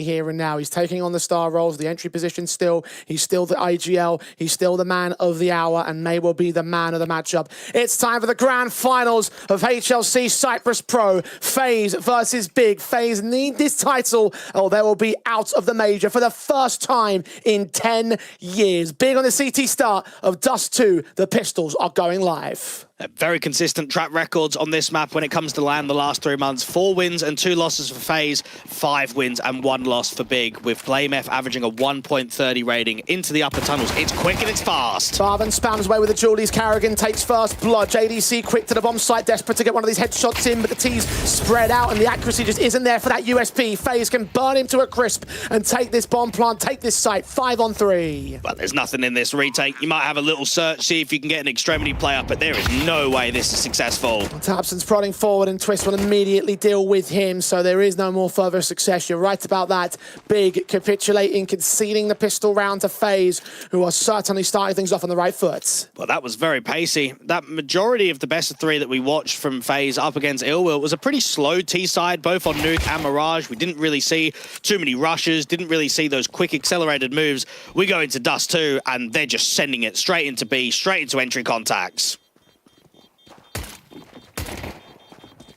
here and now. He's taking on the star roles, the entry position still. He's still the IGL. He's still the man of the hour and may well be the man of the matchup. It's time for the grand finals of HLC Cyprus Pro. FaZe versus Big. FaZe need this title or they will be out of the major for the first time in 10 years. Big on the CT start of Dust2. The Pistols are going live. Very consistent track records on this map when it comes to land the last 3 months. 4 wins and 2 losses for FaZe, 5 wins and 1 loss for Big, with BlameF averaging a 1.30 rating into the upper tunnels. It's quick and it's fast. Barvan spams away with the Julies. Carrigan takes first blood. JDC quick to the bomb site, desperate to get one of these headshots in, but the T's spread out and the accuracy just isn't there for that USP. FaZe can burn him to a crisp and take this bomb plant, take this site 5 on 3. But there's nothing in this retake. You might have a little search, see if you can get an extremity player, but there is no way this is successful. Tabson's prodding forward and Twist will immediately deal with him, so there is no more further success. You're right about that. Big capitulating, conceding the pistol round to FaZe, who are certainly starting things off on the right foot. Well, that was very pacey. That majority of the best of 3 that we watched from FaZe up against Illwill was a pretty slow T-side, both on Nuke and Mirage. We didn't really see too many rushes, didn't really see those quick accelerated moves. We go into Dust2 and they're just sending it straight into B, straight into entry contacts.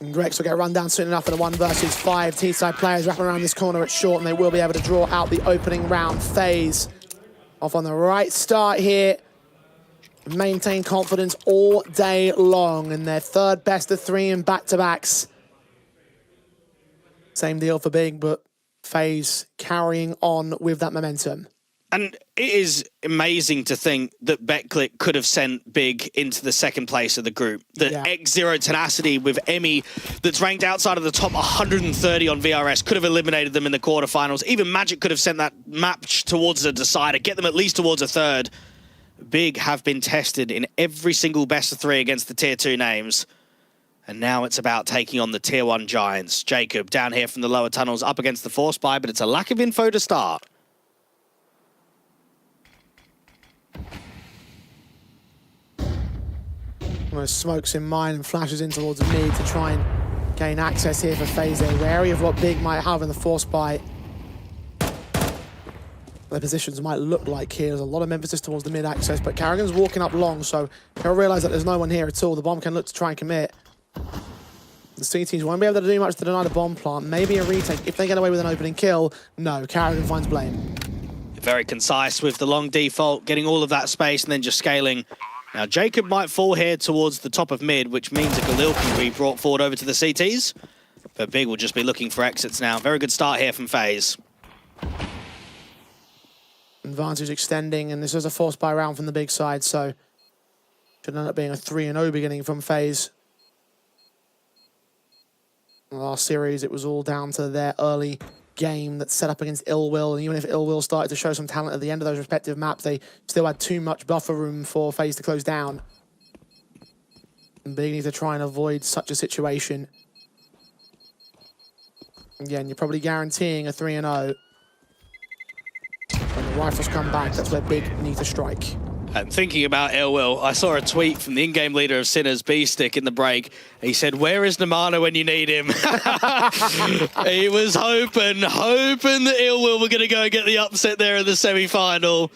And Grex will get run down soon enough in a 1 versus 5. T-side players wrapping around this corner at short, and they will be able to draw out the opening round. FaZe off on the right start here. Maintain confidence all day long, and their 3rd best of 3 in back-to-backs. Same deal for Big, but FaZe carrying on with that momentum. And it is amazing to think that BetClick could have sent Big into the 2nd place of the group. The X0 tenacity with Emmy that's ranked outside of the top 130 on VRS could have eliminated them in the quarterfinals. Even Magic could have sent that match towards a decider, get them at least towards a 3rd. Big have been tested in every single best of 3 against the tier 2 names. And now it's about taking on the tier 1 giants. Jacob down here from the lower tunnels up against the Force Buy, but it's a lack of info to start. Smokes in mind and flashes in towards mid to try and gain access here for FaZe. They're wary of what Big might have in the Force Buy. Their positions might look like here. There's a lot of emphasis towards the mid access, but Carrigan's walking up long, so he'll realize that there's no one here at all. The bomb can look to try and commit. The CTs won't be able to do much to deny the bomb plant. Maybe a retake if they get away with an opening kill. No, Carrigan finds Blame. Very concise with the long default, getting all of that space and then just scaling. Now, Jacob might fall here towards the top of mid, which means a Galil can be brought forward over to the CTs. But Big will just be looking for exits now. Very good start here from FaZe. Advantage extending, and this is a Force Buy round from the Big side, so should end up being a 3-0 beginning from FaZe. In the last series, it was all down to their early game that's set up against Illwill, and even if Illwill started to show some talent at the end of those respective maps, they still had too much buffer room for FaZe to close down. And Big need to try and avoid such a situation. Again, you're probably guaranteeing a 3-0. When the rifles come back, that's where Big need to strike. And thinking about Illwill, I saw a tweet from the in-game leader of Sinners, B-Stick, in the break. He said, "Where is Namana when you need him?" He was hoping that Illwill were going to go and get the upset there in the semi-final.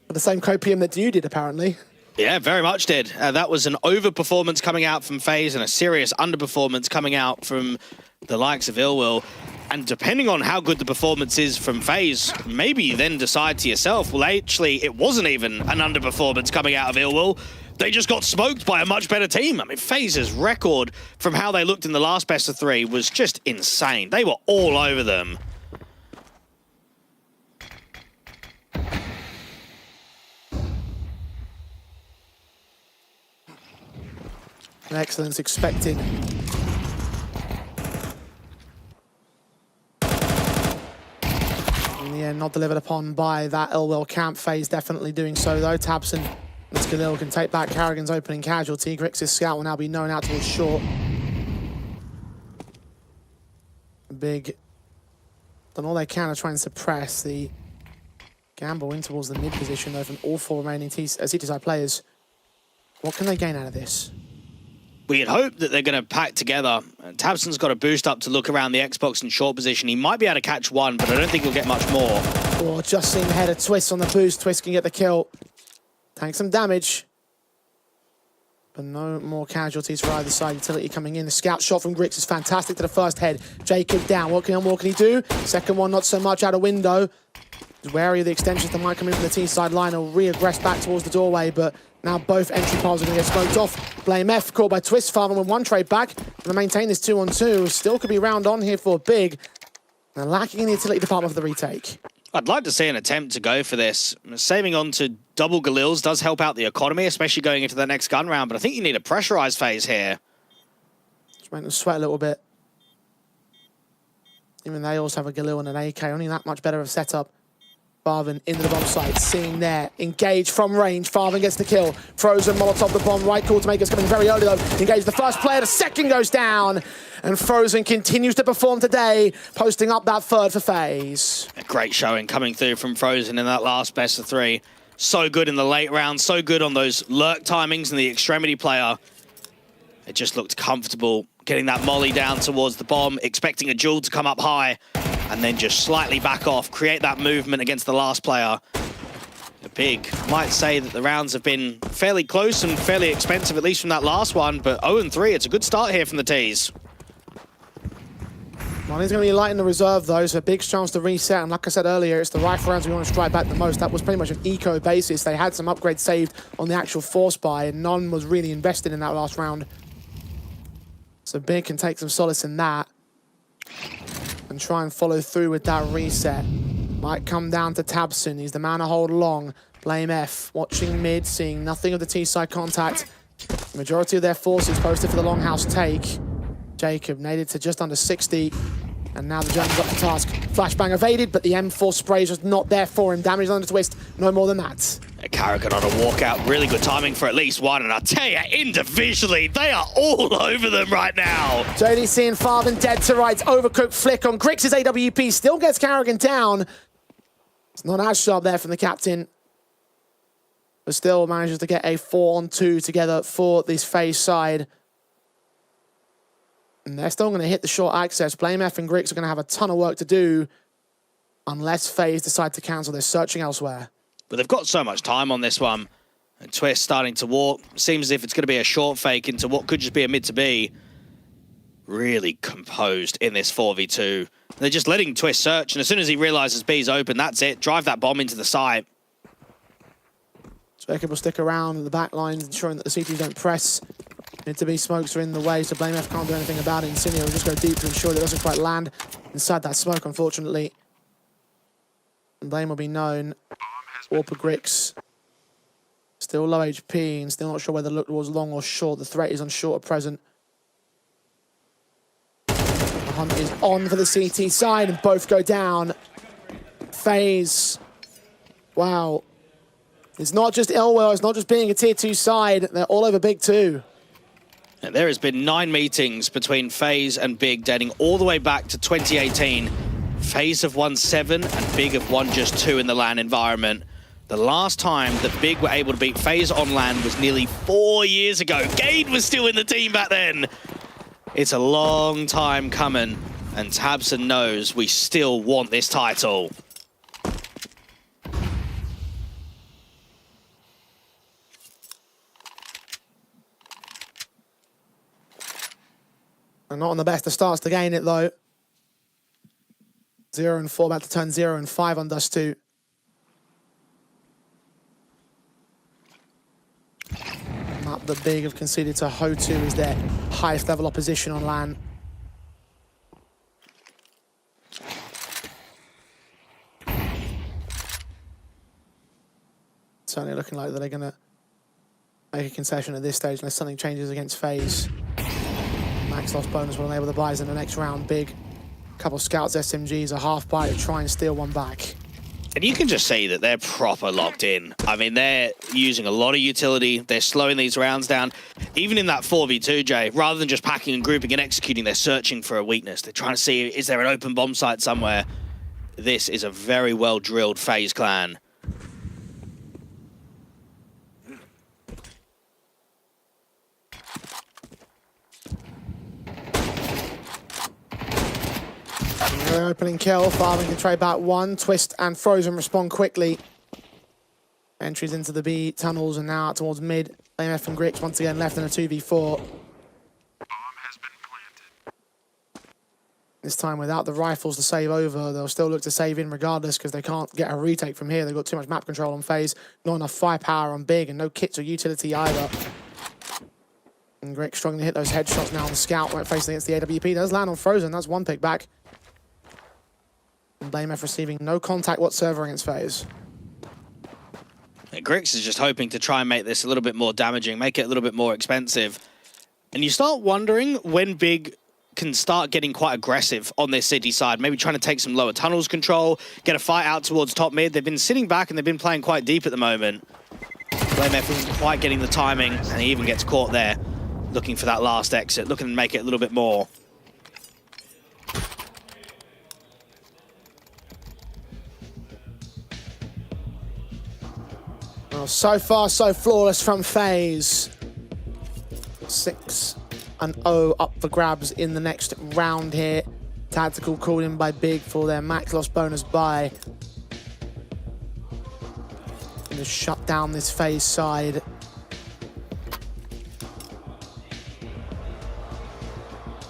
The same copium that you did, apparently. Yeah, very much did. That was an overperformance coming out from FaZe and a serious underperformance coming out from the likes of Illwill. And depending on how good the performance is from FaZe, maybe you then decide to yourself, well, actually, it wasn't even an underperformance coming out of Illwill. They just got smoked by a much better team. I mean, FaZe's record from how they looked in the last best of 3 was just insane. They were all over them. An excellence expected. In the end, not delivered upon by that Illwill camp. FaZe definitely doing so, though. Tabson and Galil can take back Carrigan's opening casualty. Grix's scout will now be known out towards short. Big done all they can to try and suppress the gamble in towards the mid position, though, from all 4 remaining CT side players. What can they gain out of this? we had hoped that they're going to pack together. Tabson's got a boost up to look around the Xbox in short position. He might be able to catch one, but I don't think he'll get much more. Oh, just seen the head of Twist on the boost. Twist can get the kill. Tank some damage. But no more casualties for either side. Utility coming in. The scout shot from Grix is fantastic to the first head. Jacob down. What can he do? Second one, not so much out of window. He's wary of the extensions that might come in from the T-side line. He'll re-aggress back towards the doorway, but now both entry paths are going to get smoked off. Blame F caught by Twist. Farther with one trade back. Going to maintain this 2-on-2. Still could be round on here for Big. And lacking in the utility department for the retake. I'd like to see an attempt to go for this. Saving on to double Galils does help out the economy, especially going into the next gun round, but I think you need a pressurized phase here. Just make them sweat a little bit. Even they also have a Galil and an AK, only that much better of a setup. Farven into the bomb site, seeing there. Engage from range. Farven gets the kill. Frozen Molotov the bomb. Right call to make. It's coming very early though. Engage the first player. The second goes down. And Frozen continues to perform today, posting up that third for FaZe. A great showing coming through from Frozen in that last best of three. So good in the late round. So good on those lurk timings and the extremity player. It just looked comfortable getting that molly down towards the bomb, expecting a duel to come up high, and then just slightly back off, create that movement against the last player. Big might say that the rounds have been fairly close and fairly expensive, at least from that last one, but 0-3, it's a good start here from the T's. Money's going to be light in the reserve though, so a big chance to reset, and like I said earlier, it's the rifle rounds we want to strike back the most. That was pretty much an eco basis. They had some upgrades saved on the actual force buy, and none was really invested in that last round. So Big can take some solace in that and try and follow through with that reset. Might come down to Tabson. He's the man to hold along. Blame F. Watching mid, seeing nothing of the T-side contact. The majority of their forces posted for the longhouse take. Jacob naded to just under 60. And now the Germans up to task. Flashbang evaded, but the M4 spray is just not there for him. Damage on the Twist, no more than that. Karrigan on a walkout, really good timing for at least one, and I tell you, individually, they are all over them right now. JDC and Farben dead to rights. Overcooked flick on Grix's AWP, still gets Karrigan down. It's not as sharp there from the captain, but still manages to get a 4-on-2 together for this FaZe side. And they're still going to hit the short access. Blame F and Grix are going to have a ton of work to do unless FaZe decide to cancel. They're searching elsewhere. But they've got so much time on this one. And Twist starting to walk. Seems as if it's going to be a short fake into what could just be a mid to B. Really composed in this 4v2. They're just letting Twist search, and as soon as he realizes B's open, that's it. Drive that bomb into the site. Jacob will stick around in the back lines, ensuring that the CTs don't press. Mid to B smokes are in the way, so Blame F can't do anything about it. Insignia will just go deep to ensure that it doesn't quite land inside that smoke, unfortunately. And Blame will be known. Warper Grix. Still low HP and still not sure whether the look was long or short. The threat is on short at present. The hunt is on for the CT side and both go down. FaZe. Wow. It's not just Ilwell, it's not just being a tier 2 side. They're all over Big too. And there has been 9 meetings between FaZe and Big dating all the way back to 2018. FaZe have won 7 and Big have won just 2 in the LAN environment. The last time that Big were able to beat FaZe on LAN was nearly 4 years ago. Gade was still in the team back then. It's a long time coming, and Tabson knows we still want this title. And not on the best of starts to gain it though. 0-4, about to turn 0-5 on Dust2. Map that Big have conceded to Ho2 is their highest level opposition on LAN. Certainly looking like that they're going to make a concession at this stage unless something changes against FaZe. Max loss bonus will enable the buys in the next round. Big. Couple scouts, SMGs, a half buy to try and steal one back. And you can just see that they're proper locked in. I mean, they're using a lot of utility. They're slowing these rounds down. Even in that 4v2, Jay, rather than just packing and grouping and executing, they're searching for a weakness. They're trying to see, is there an open bomb site somewhere? This is a very well-drilled FaZe clan. opening kill. Farming can trade back one. Twist and Frozen respond quickly. Entries into the B tunnels and now out towards mid. AMF and Grix once again left in a 2v4. This time without the rifles to save over, they'll still look to save in regardless because they can't get a retake from here. They've got too much map control on FaZe, not enough firepower on Big, and no kits or utility either. And Grix struggling to hit those headshots now on the scout when facing against the AWP. Does land on Frozen, that's one pick back. And BlameF receiving no contact whatsoever against FaZe. Grix is just hoping to try and make this a little bit more damaging, make it a little bit more expensive. And you start wondering when Big can start getting quite aggressive on their city side, maybe trying to take some lower tunnels control, get a fight out towards top mid. They've been sitting back and they've been playing quite deep at the moment. BlameF isn't quite getting the timing, and he even gets caught there, looking for that last exit, looking to make it a little bit more. Well, so far, so flawless from FaZe. 6-0 up for grabs in the next round here. Tactical called in by Big for their max loss bonus buy. And to shut down this FaZe side.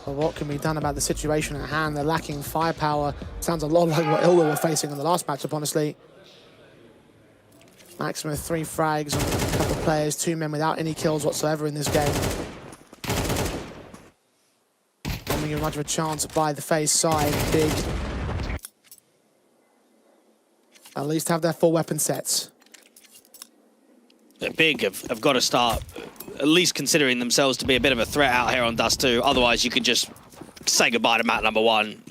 But what can be done about the situation at hand? They're lacking firepower. Sounds a lot like what Ilda were facing in the last matchup, honestly. Maximum of 3 frags on a couple of players, 2 men without any kills whatsoever in this game. Not being much of a chance by the FaZe side. Big. At least have their full weapon sets. Big have got to start at least considering themselves to be a bit of a threat out here on Dust2. Otherwise, you could just say goodbye to map number 1.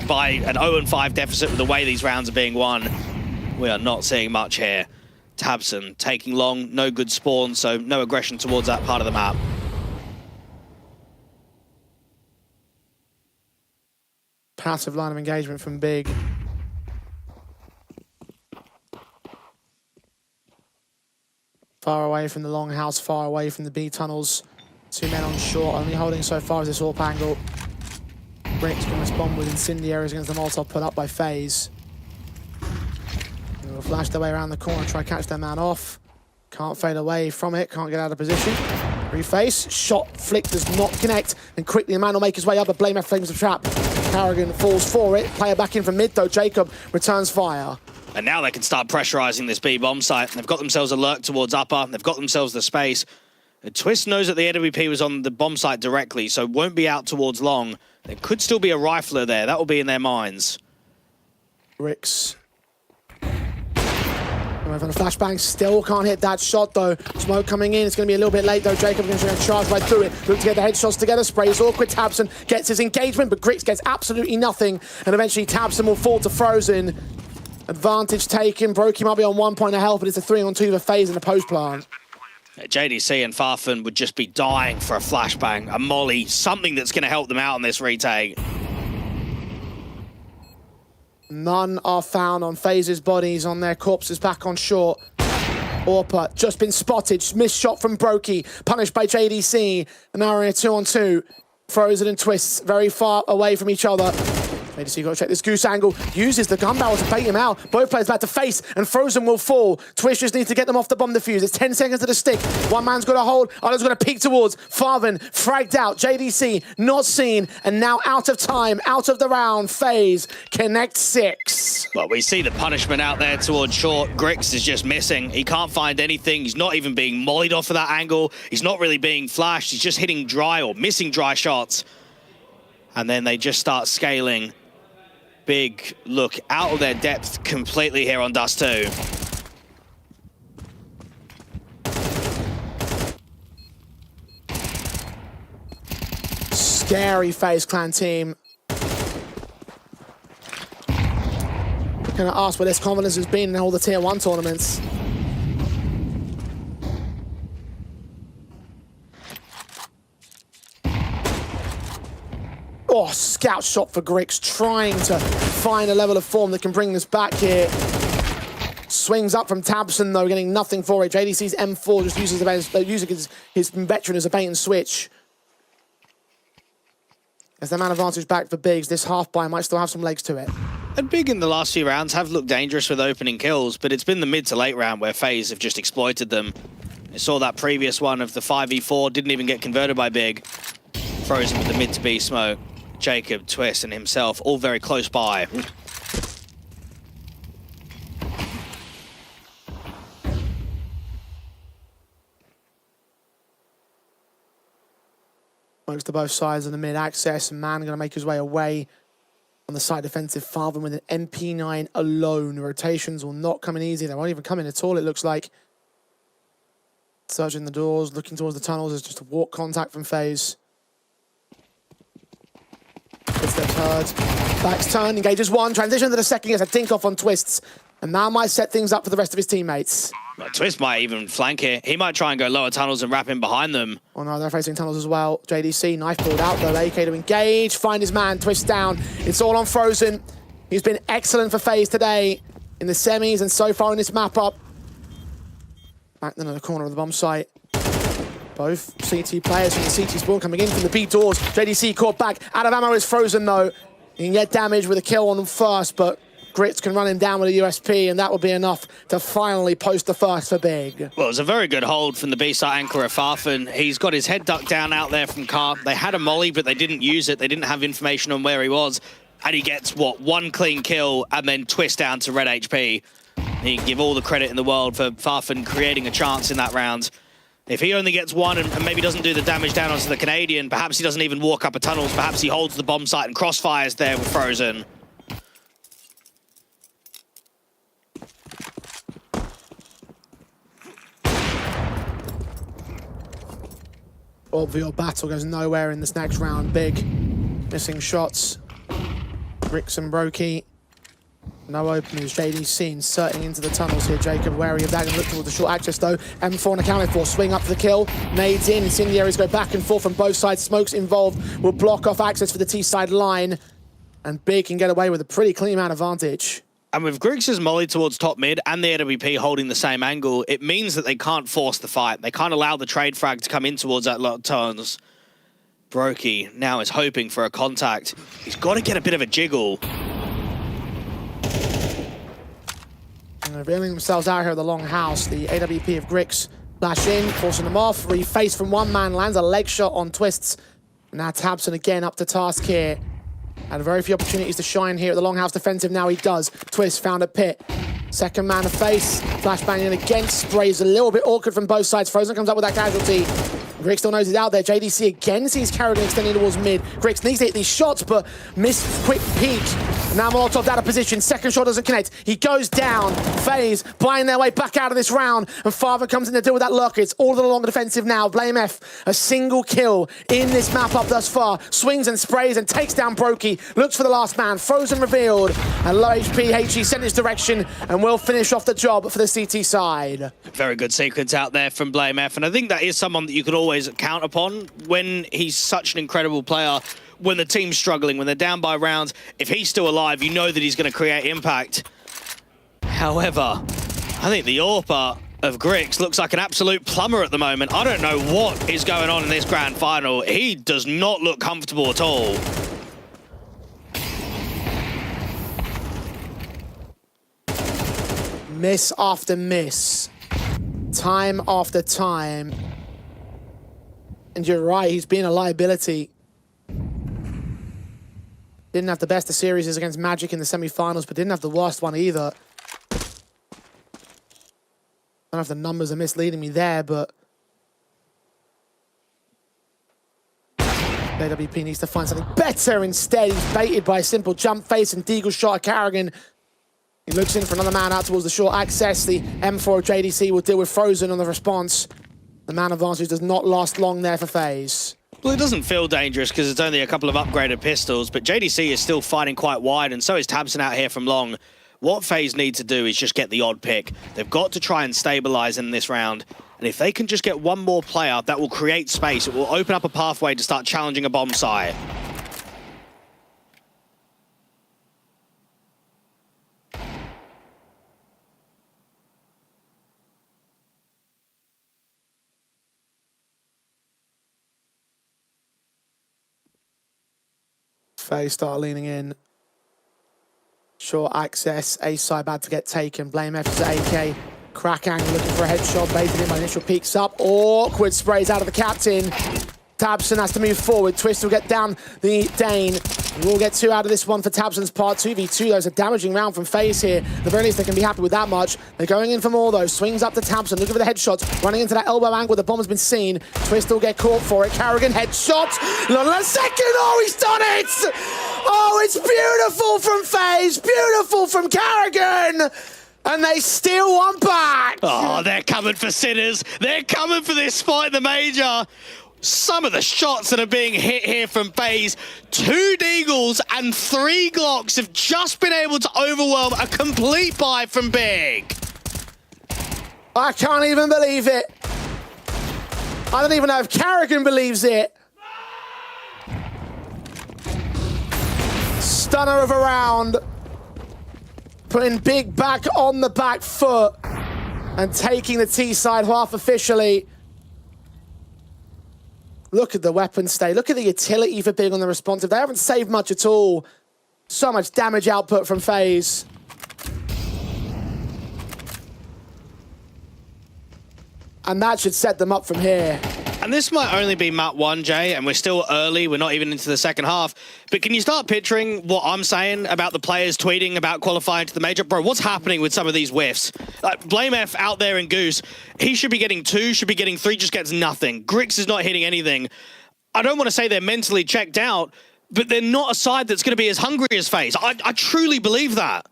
By an 0-5 deficit with the way these rounds are being won, we are not seeing much here. Tabson taking long, no good spawn, so no aggression towards that part of the map. Passive line of engagement from Big. Far away from the longhouse, far away from the B tunnels. 2 men on short, only holding so far as this AWP angle. Grix can respond with incendiaries against the Molotov put up by FaZe. They'll flash their way around the corner, try to catch their man off. Can't fade away from it, can't get out of position. Reface, shot, flick does not connect, and quickly the man will make his way up, but BlameF flames the trap. Carrigan falls for it, player back in from mid though, Jacob returns fire. And now they can start pressurizing this B bomb site. They've got themselves a lurk towards upper, they've got themselves the space. Twist knows that the AWP was on the bomb site directly, so won't be out towards long. There could still be a rifler there, that will be in their minds. Grix. From the flashbang, still can't hit that shot though. Smoke coming in, it's going to be a little bit late though. Jacob going to charge right through it. Look to get the headshots together, sprays awkward. Tabson gets his engagement, but Grix gets absolutely nothing. And eventually Tabson will fall to Frozen. Advantage taken, broke him up on 1 point of health, but it's a 3-on-2 for FaZe in the post plant. JDC and Farfan would just be dying for a flashbang, a molly, something that's going to help them out on this retake. None are found on FaZe's bodies, on their corpses back on short. Orpa just been spotted, missed shot from Brokey, punished by JDC. And now we're in a 2-on-2. Frozen and Twists very far away from each other. JDC got to check this goose angle, uses the gun barrel to bait him out. Both players about to face, and Frozen will fall. Twist just needs to get them off the bomb defuse. It's 10 seconds to the stick. One man's got to hold, other's got to peek towards. Farven fragged out, JDC not seen, and now out of time, out of the round. FaZe connect 6. Well, we see the punishment out there towards short. Grix is just missing. He can't find anything. He's not even being mollied off of that angle. He's not really being flashed. He's just hitting dry or missing dry shots. And then they just start scaling. Big look out of their depth completely here on Dust2. Scary FaZe Clan team. Can I ask where this confidence has been in all the Tier 1 tournaments? Oh, scout shot for Grix, trying to find a level of form that can bring this back here. Swings up from Tabson, though, getting nothing for it. JDC's M4 just uses using his veteran as a bait and switch. As the man advantage back for Biggs, this half buy might still have some legs to it. And Big in the last few rounds have looked dangerous with opening kills, but it's been the mid to late round where FaZe have just exploited them. I saw that previous one of the 5v4, didn't even get converted by Big. Frozen with the mid to B smoke. Jacob, Twist, and himself all very close by. Smokes to both sides of the mid access. Man going to make his way away on the side defensive. Farther with an MP9 alone. Rotations will not come in easy. They won't even come in at all, it looks like. Searching the doors, looking towards the tunnels. There's just a walk contact from FaZe. It's their third. Back's turn, engages one. Transition to the second. Gets a dink off on Twists. And now might set things up for the rest of his teammates. Well, Twist might even flank here. He might try and go lower tunnels and wrap in behind them. Oh no, they're facing tunnels as well. JDC, knife pulled out though. AK to engage, find his man, Twist down. It's all on Frozen. He's been excellent for FaZe today in the semis and so far in this map up. Back then in the corner of the bomb site. Both CT players from the CT spawn coming in from the B doors. JDC caught back. Out of ammo is Frozen though. He can get damage with a kill on him first, but Grits can run him down with a USP, and that will be enough to finally post the first for Big. Well, it was a very good hold from the B-side anchor of Farfan. He's got his head ducked down out there from Car. They had a molly, but they didn't use it. They didn't have information on where he was. And he gets, what, one clean kill and then Twist down to red HP. He can give all the credit in the world for Farfan creating a chance in that round. If he only gets one and maybe doesn't do the damage down onto the Canadian, perhaps he doesn't even walk up a tunnels, perhaps he holds the bomb site and crossfires there with Frozen. Obvious battle goes nowhere in this next round. Big missing shots. Ricks and Brokey. No openings. JDC inserting into the tunnels here. Jacob wary of that and look towards the short access though. M4 accounted for. Swing up for the kill. Nades in. Incendiaries go back and forth from both sides. Smokes involved will block off access for the T-side line. And Big can get away with a pretty clean man advantage. And with Griggs' molly towards top mid and the AWP holding the same angle, it means that they can't force the fight. They can't allow the trade frag to come in towards that lot of turns. Brokey now is hoping for a contact. He's got to get a bit of a jiggle. And they're revealing themselves out here at the long house. The AWP of Grix flash in, forcing them off. Reface from one man, lands a leg shot on Twists. And now Tabson again up to task here. Had very few opportunities to shine here at the Longhouse defensive. Now he does. Twist found a pit. Second man to face. Flashbang in again. Sprays a little bit awkward from both sides. Frozen comes up with that casualty. Grix still knows he's out there. JDC again sees Carrigan extending towards mid. Grix needs to hit these shots, but missed quick peek. Now Molotov out of position. Second shot doesn't connect. He goes down. FaZe buying their way back out of this round. And Father comes in to deal with that lurker. It's all along the defensive now. Blame F. A single kill in this map up thus far. Swings and sprays and takes down Brokey. Looks for the last man. Frozen revealed. And low HP HE sent his direction and will finish off the job for the CT side. Very good sequence out there from Blame F. And I think that is someone that you could always count upon when he's such an incredible player. When the team's struggling, when they're down by rounds, if he's still alive, you know that he's going to create impact. However, I think the AWPer of Grix looks like an absolute plumber at the moment. I don't know what is going on in this grand final. He does not look comfortable at all. Miss after miss. Time after time. And you're right, he's been a liability. Didn't have the best of series against Magic in the semi-finals, but didn't have the worst one either. I don't know if the numbers are misleading me there, but AWP needs to find something better instead. He's baited by a simple jump face and Deagle shot at Carrigan. He looks in for another man out towards the short access. The M4 of JDC will deal with Frozen on the response. The man advantage does not last long there for FaZe. Well, it doesn't feel dangerous because it's only a couple of upgraded pistols, but JDC is still fighting quite wide, and so is Tabson out here from long. What FaZe need to do is just get the odd pick. They've got to try and stabilize in this round, and if they can just get one more player, that will create space. It will open up a pathway to start challenging a bomb site. FaZe start leaning in. Short access. A side about to get taken. Blame F to AK. Crack angle looking for a headshot. Baited in by initial peeks up. Awkward sprays out of the captain. Tabson has to move forward. Twist will get down the Dane. We'll get 2 out of this one for Tabson's part. 2v2, though, is a damaging round from FaZe here. At the very least, they can be happy with that much. They're going in for more, though. Swings up to Tabson, looking for the headshots. Running into that elbow angle. The bomb has been seen. Twist will get caught for it. Carrigan headshot. Not a second. Oh, he's done it! Oh, it's beautiful from FaZe. Beautiful from Carrigan. And they steal one back. Oh, they're coming for Sinners. They're coming for this fight in the major. Some of the shots that are being hit here from FaZe, 2 Deagles and 3 Glocks have just been able to overwhelm a complete buy from Big. I can't even believe it. I don't even know if Carrigan believes it. Stunner of a round. Putting Big back on the back foot and taking the T side half officially. Look at the weapon stay. Look at the utility for Big on the responsive. They haven't saved much at all. So much damage output from FaZe. And that should set them up from here. And this might only be map 1, Jay, and we're still early. We're not even into the second half. But can you start picturing what I'm saying about the players tweeting about qualifying to the major? Bro, what's happening with some of these whiffs? Like, Blame F out there in Goose. He should be getting 2, should be getting 3, just gets nothing. Grix is not hitting anything. I don't want to say they're mentally checked out, but they're not a side that's going to be as hungry as FaZe. I truly believe that.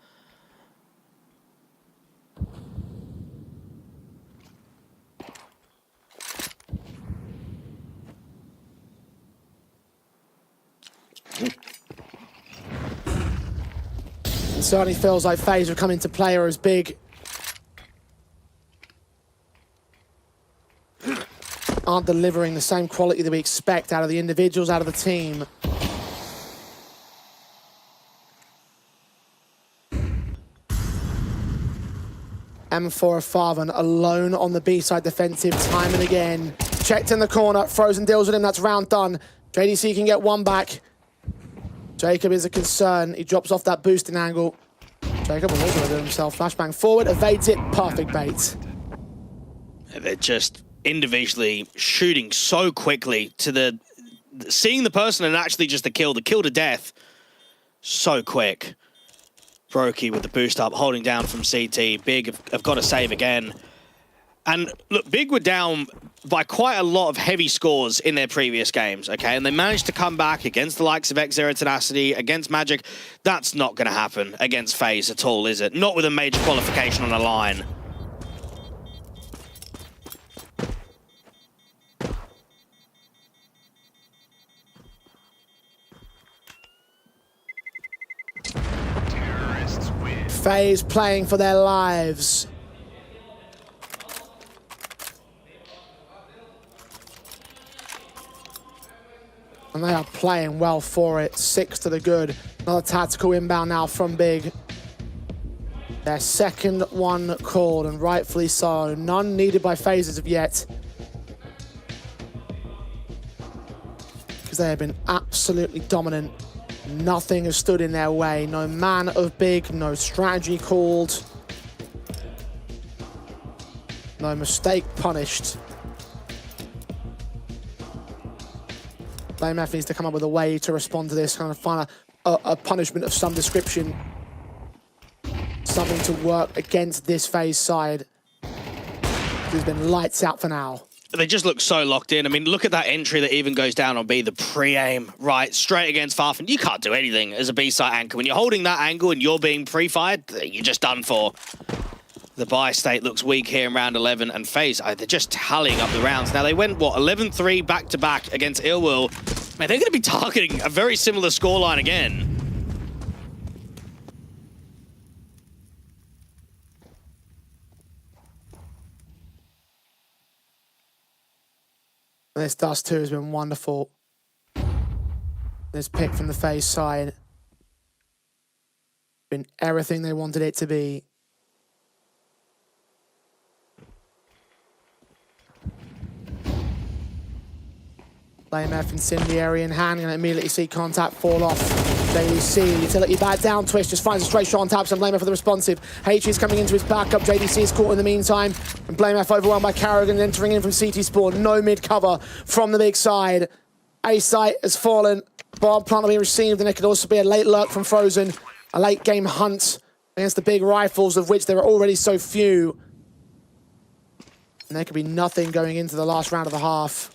It certainly feels like FaZe have come into play as Big aren't delivering the same quality that we expect out of the individuals, out of the team. M4 of Farvan alone on the B-side defensive time and again. Checked in the corner, Frozen deals with him, that's round done. JDC can get 1 back. Jacob is a concern. He drops off that boosting angle. Jacob will also do himself. Flashbang forward, evades it. Perfect bait. They're just individually shooting so quickly to the... Seeing the person and actually just the kill to death. So quick. Brokey with the boost up, holding down from CT. Big have got to save again. And look, Big were down by quite a lot of heavy scores in their previous games, okay? And they managed to come back against the likes of X0 Tenacity, against Magic. That's not going to happen against FaZe at all, is it? Not with a major qualification on the line. FaZe playing for their lives. And they are playing well for it. 6 to the good. Another tactical inbound now from Big. Their second one called, and rightfully so. None needed by FaZe as of yet. Because they have been absolutely dominant. Nothing has stood in their way. No man of Big, no strategy called. No mistake punished. Blame F needs to come up with a way to respond to this, kind of find a punishment of some description. Something to work against this FaZe side. Who's been lights out for now. They just look so locked in. I mean, look at that entry that even goes down on B, the pre-aim, right? Straight against Farfan. You can't do anything as a B-side anchor. When you're holding that angle and you're being pre-fired, you're just done for. The buy state looks weak here in round 11, and FaZe, they're just tallying up the rounds. Now, they went, what, 11-3 back-to-back against Illwill. Man, they're going to be targeting a very similar scoreline again. This Dust2 has been wonderful. This pick from the FaZe side. Been everything they wanted it to be. BlameF incendiary in hand, gonna immediately see contact fall off. JDC, utility back down, Twist just finds a straight shot on taps and BlameF for the responsive. HE is coming into his backup, JDC is caught in the meantime, and BlameF overwhelmed by Carrigan entering in from CT Spawn. No mid cover from the big side. A site has fallen, bomb plant will be received, and it could also be a late lurk from Frozen. A late game hunt against the big rifles, of which there are already so few. And there could be nothing going into the last round of the half.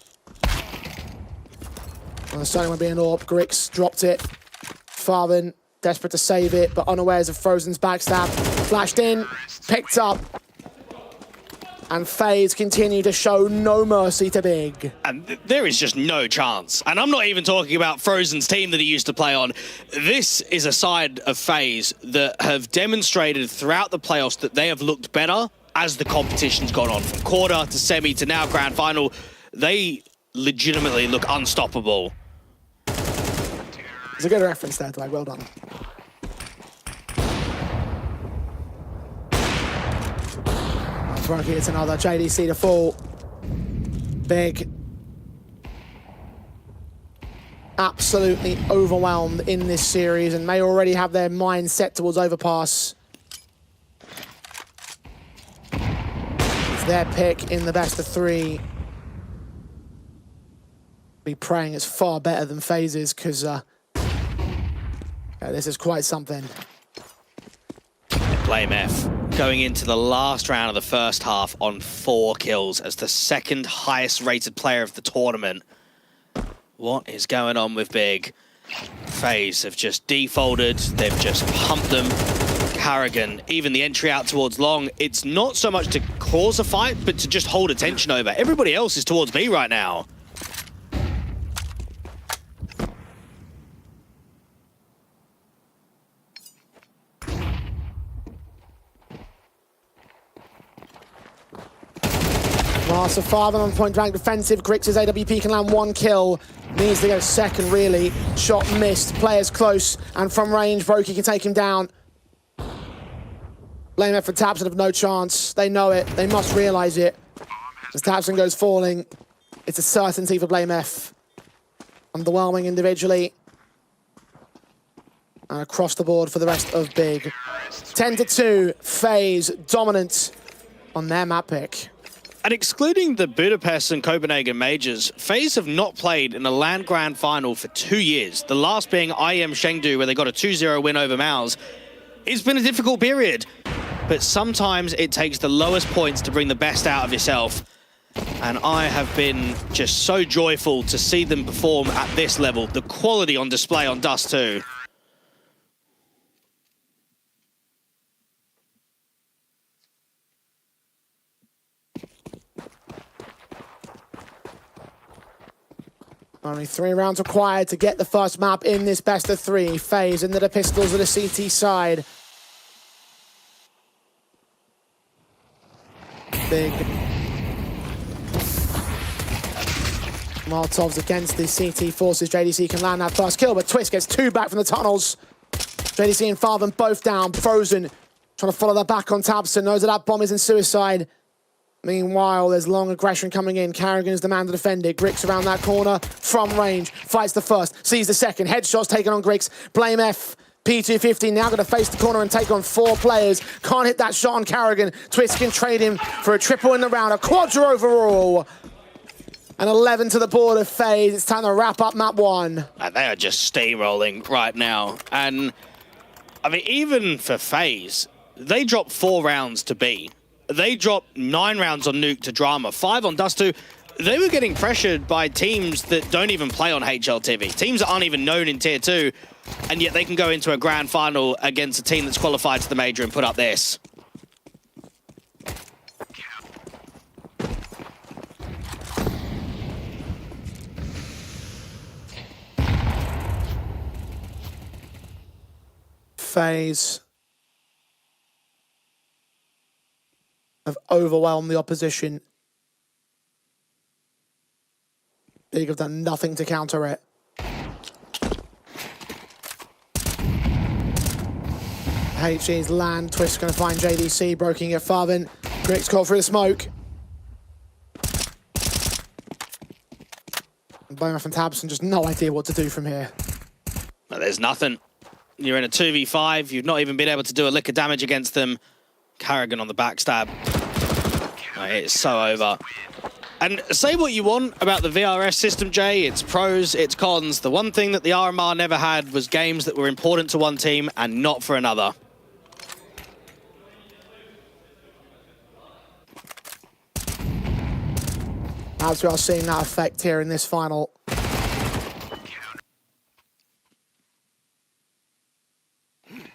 Well, there's certainly going to be an AWP. Grix dropped it. Farben desperate to save it, but unawares of Frozen's backstab. Flashed in, picked up. And FaZe continue to show no mercy to Big. And there is just no chance. And I'm not even talking about Frozen's team that he used to play on. This is a side of FaZe that have demonstrated throughout the playoffs that they have looked better as the competition's gone on. From quarter to semi to now grand final, they legitimately look unstoppable. It's a good reference there, Dwight. Well done. Brokey, it's another JDC to fall. Big. Absolutely overwhelmed in this series and may already have their mind set towards overpass. It's their pick in the best of three. Be praying it's far better than FaZe's because this is quite something. BlameF going into the last round of the first half on 4 kills as the second highest rated player of the tournament. What is going on with Big? FaZe have just defaulted, they've just pumped them. Carrigan, even the entry out towards long, it's not so much to cause a fight, but to just hold attention over. Everybody else is towards B right now. Master Father on point blank defensive. Grix's AWP can land 1 kill. Needs to go second, really. Shot missed. Players close. And from range, Brokey can take him down. BlameF for Tabson have no chance. They know it. They must realize it. As Tabson goes falling, it's a certainty for BlameF. Underwhelming individually. And across the board for the rest of Big. 10-2, FaZe dominant on their map pick. And excluding the Budapest and Copenhagen majors, FaZe have not played in a LAN Grand Final for 2 years. The last being IM Chengdu, where they got a 2-0 win over Maus. It's been a difficult period, but sometimes it takes the lowest points to bring the best out of yourself. And I have been just so joyful to see them perform at this level. The quality on display on Dust2. Only 3 rounds required to get the first map in this best of 3. FaZe into the pistols of the CT side. Big. Molotovs against the CT forces. JDC can land that first kill, but Twist gets 2 back from the tunnels. JDC and Farben both down. Frozen trying to follow that back on Tabson. Knows that bomb is in suicide. Meanwhile, there's long aggression coming in. Carrigan is the man to defend it. Grix around that corner from range. Fights the first, sees the second. Headshots taken on Grix. BlameF, P250 now going to face the corner and take on 4 players. Can't hit that shot on Carrigan. Twist can trade him for a triple in the round. A quadra overall. And 11 to the board of FaZe. It's time to wrap up map 1. And they are just steamrolling right now. And, I mean, even for FaZe, they dropped 4 rounds to B. They dropped 9 rounds on Nuke to Drama, 5 on Dust2. They were getting pressured by teams that don't even play on HLTV. Teams that aren't even known in Tier 2, and yet they can go into a grand final against a team that's qualified to the major and put up this. FaZe have overwhelmed the opposition. Big have done nothing to counter it. HG's land. Twist going to find JDC. Broking at Farben. Grix caught through the smoke. BlameF and Tabson just no idea what to do from here. No, there's nothing. You're in a 2v5. You've not even been able to do a lick of damage against them. Carrigan on the backstab. Oh, it's so over. And say what you want about the VRS system, Jay. It's pros, it's cons. The one thing that the RMR never had was games that were important to one team and not for another. As we are seeing that effect here in this final.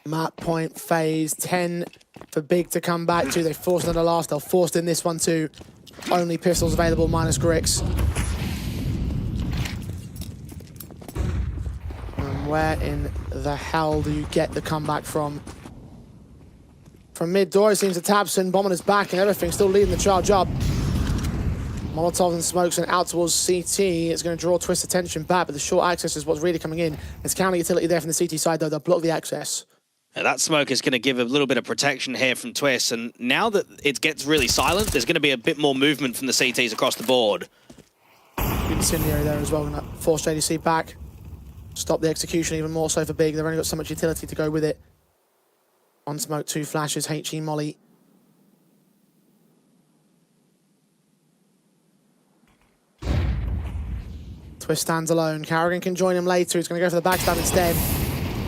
Map point, FaZe, 10 for Big to come back to. They forced another last. They'll force in this one too. Only pistols available, minus Grix. And where in the hell do you get the comeback from? From mid-door, it seems to Tabson, bombing his back and everything, still leading the charge up. Molotov and smokes and out towards CT. It's going to draw Twist's attention back, but the short access is what's really coming in. There's counter utility there from the CT side, though. They'll block the access. Now that smoke is going to give a little bit of protection here from Twist, and now that it gets really silent, there's going to be a bit more movement from the CTs across the board. Good incendiary there as well, going to force JDC back. Stop the execution even more so for Big. They've only got so much utility to go with it. On smoke, 2 flashes, HE Molly. Twist stands alone. Carrigan can join him later. He's going to go for the backstab instead.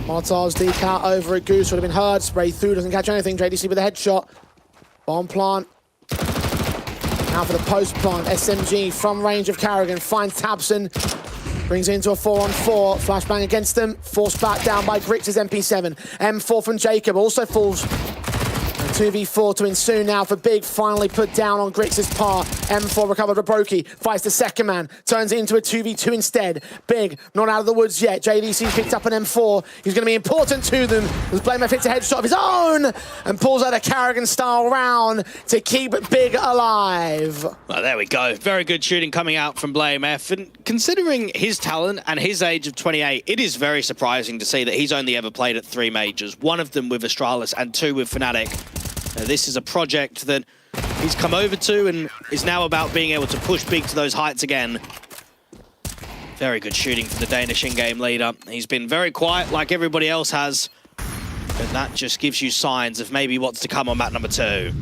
Molotov's decal over at Goose. Would have been heard. Spray through. Doesn't catch anything. JDC with a headshot. Bomb plant. Now for the post plant. SMG from range of Carrigan. Finds Tabson. Brings it into a 4-on-4. Flashbang against them. Forced back down by Grix's MP7. M4 from Jacob. Also falls. 2v4 to ensue now for Big, finally put down on Grix's par. M4 recovered for Brokey, fights the second man, turns it into a 2v2 instead. Big, not out of the woods yet. JDC picked up an M4. He's going to be important to them as BlameF hits a headshot of his own and pulls out a Carrigan-style round to keep Big alive. Well, there we go. Very good shooting coming out from BlameF. And considering his talent and his age of 28, it is very surprising to see that he's only ever played at 3 majors, one of them with Astralis and 2 with Fnatic. Now, this is a project that he's come over to and is now about being able to push Big to those heights again. Very good shooting for the Danish in-game leader. He's been very quiet like everybody else has, but that just gives you signs of maybe what's to come on map number 2.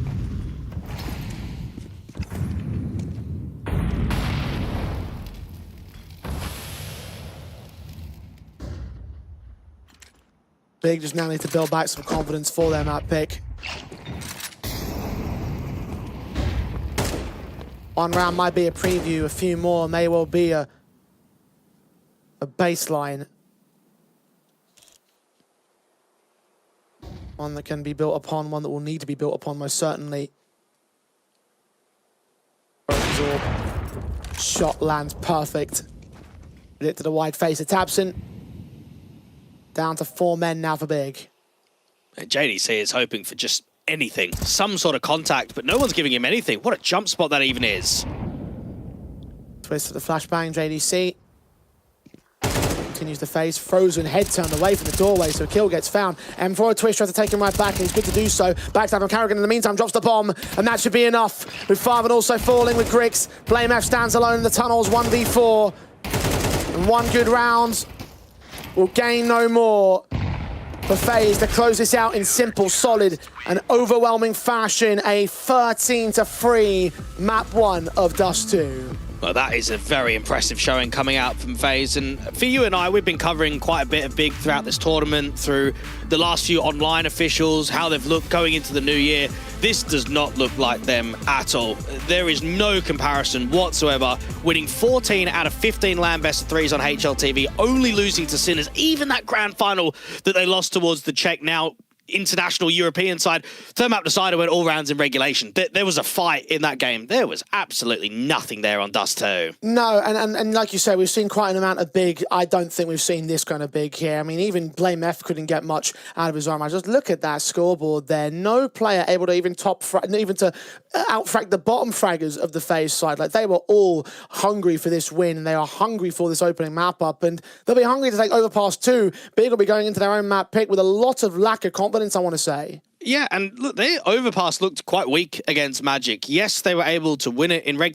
Big just now need to build back some confidence for their map pick. One round might be a preview, a few more may well be a baseline. One that can be built upon, one that will need to be built upon most certainly. Shot lands perfect. Hit to the wide face of Tabson. Down to 4 men now for Big. And JDC is hoping for just anything, some sort of contact, but no one's giving him anything. What a jump spot that even is. Twist to the flashbang, JDC. Continues to face. Frozen head turned away from the doorway, so a kill gets found. M4 Twist tries to take him right back, and he's good to do so. Backstab from Carrigan in the meantime, drops the bomb, and that should be enough. With Farvan also falling with Grix. BlameF stands alone in the tunnels, 1v4. And 1 good round will gain no more. For FaZe to close this out in simple, solid, and overwhelming fashion. A 13-3 map 1 of Dust2. Well, that is a very impressive showing coming out from FaZe. And for you and I, we've been covering quite a bit of Big throughout this tournament, through the last few online officials, how they've looked going into the new year. This does not look like them at all. There is no comparison whatsoever. Winning 14 out of 15 land best of 3s on HLTV, only losing to Sinners. Even that grand final that they lost towards the Czech, now international European side, third map decider went all rounds in regulation. There was a fight in that game. There was absolutely nothing there on Dust2. No, and like you say, we've seen quite an amount of Big. I don't think we've seen this kind of Big here. I mean, even BlameF couldn't get much out of his arm. Just look at that scoreboard there. No player able to even outfrag the bottom fraggers of the FaZe side. Like, they were all hungry for this win, and they are hungry for this opening map up, and they'll be hungry to take Overpass 2. Big will be going into their own map pick with a lot of lack of confidence, I want to say. Yeah, and look, their Overpass looked quite weak against Magic. Yes, they were able to win it in regulation.